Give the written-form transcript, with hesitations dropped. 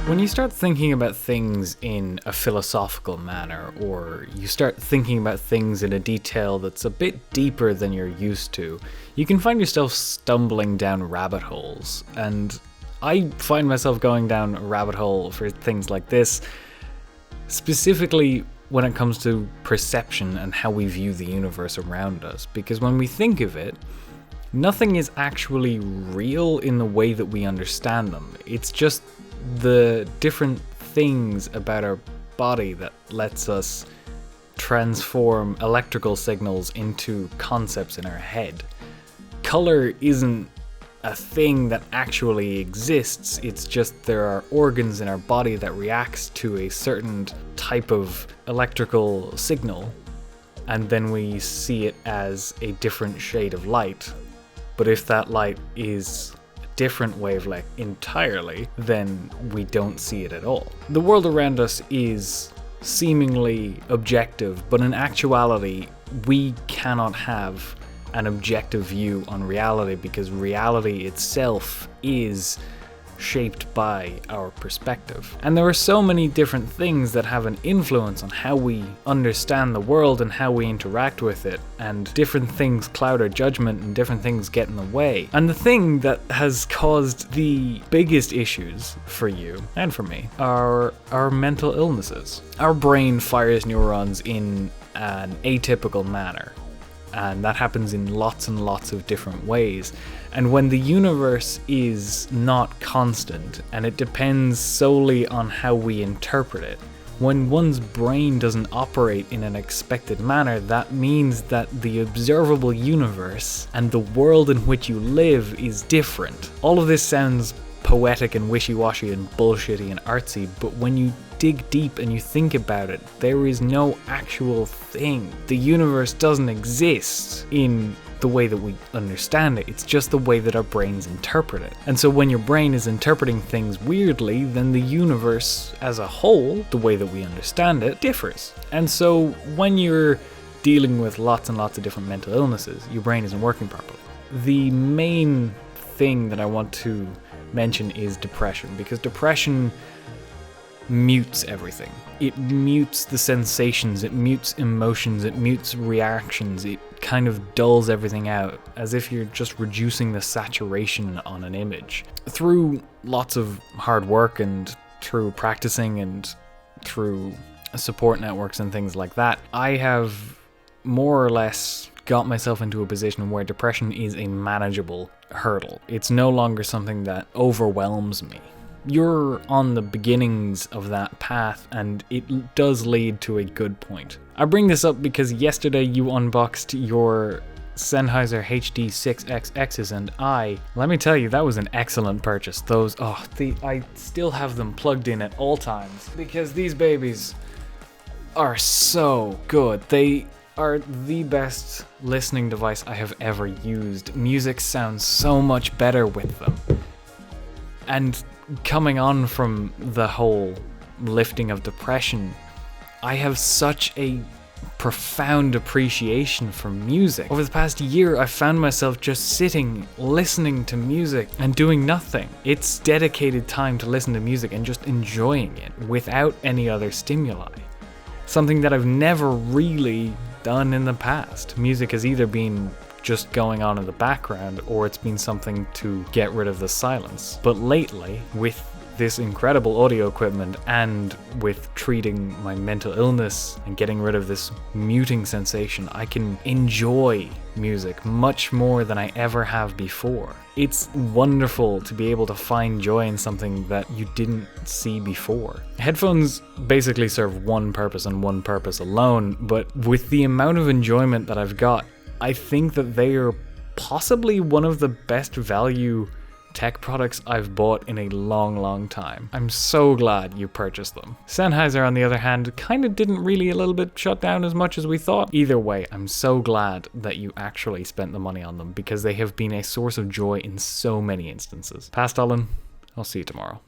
When you start thinking about things in a philosophical manner, or you start thinking about things in a detail that's a bit deeper than you're used to, you can find yourself stumbling down rabbit holes. And I find myself going down a rabbit hole for things like this, specifically when it comes to perception and how we view the universe around us. Because when we think of it, nothing is actually real in the way that we understand them. It's just the different things about our body that lets us transform electrical signals into concepts in our head. Color isn't a thing that actually exists, it's just there are organs in our body that reacts to a certain type of electrical signal, and then we see it as a different shade of light. But if that light is different wavelength entirely, then we don't see it at all. The world around us is seemingly objective, but in actuality, we cannot have an objective view on reality because reality itself is shaped by our perspective. And there are so many different things that have an influence on how we understand the world and how we interact with it, and different things cloud our judgment and different things get in the way. And the thing that has caused the biggest issues for you and for me are our mental illnesses. Our brain fires neurons in an atypical manner, and that happens in lots and lots of different ways. And when the universe is not constant, and it depends solely on how we interpret it, when one's brain doesn't operate in an expected manner, that means that the observable universe and the world in which you live is different. All of this sounds poetic and wishy-washy and bullshitty and artsy, but when you dig deep and you think about it, there is no actual thing. The universe doesn't exist in the way that we understand it. It's just the way that our brains interpret it. And so when your brain is interpreting things weirdly, then the universe as a whole, the way that we understand it, differs. And so when you're dealing with lots and lots of different mental illnesses, your brain isn't working properly. The main thing that I want to mention is depression, because depression mutes everything. It mutes the sensations, it mutes emotions, it mutes reactions, it kind of dulls everything out, as if you're just reducing the saturation on an image. Through lots of hard work and through practicing and through support networks and things like that, I have more or less got myself into a position where depression is a manageable hurdle. It's no longer something that overwhelms me. You're on the beginnings of that path, and it does lead to a good point. I bring this up because yesterday you unboxed your Sennheiser HD6XXs, and let me tell you, that was an excellent purchase. I still have them plugged in at all times because these babies are so good. They are the best listening device I have ever used. Music sounds so much better with them. And coming on from the whole lifting of depression, I have such a profound appreciation for music. Over the past year, I've found myself just sitting, listening to music and doing nothing. It's dedicated time to listen to music and just enjoying it without any other stimuli. Something that I've never really done in the past. Music has either been just going on in the background, or it's been something to get rid of the silence. But lately, with this incredible audio equipment and with treating my mental illness and getting rid of this muting sensation, I can enjoy music much more than I ever have before. It's wonderful to be able to find joy in something that you didn't see before. Headphones basically serve one purpose and one purpose alone, but with the amount of enjoyment that I've got, I think that they are possibly one of the best value tech products I've bought in a long, long time. I'm so glad you purchased them. Sennheiser, on the other hand, kind of didn't really a little bit shut down as much as we thought. Either way, I'm so glad that you actually spent the money on them, because they have been a source of joy in so many instances. Past Olin, I'll see you tomorrow.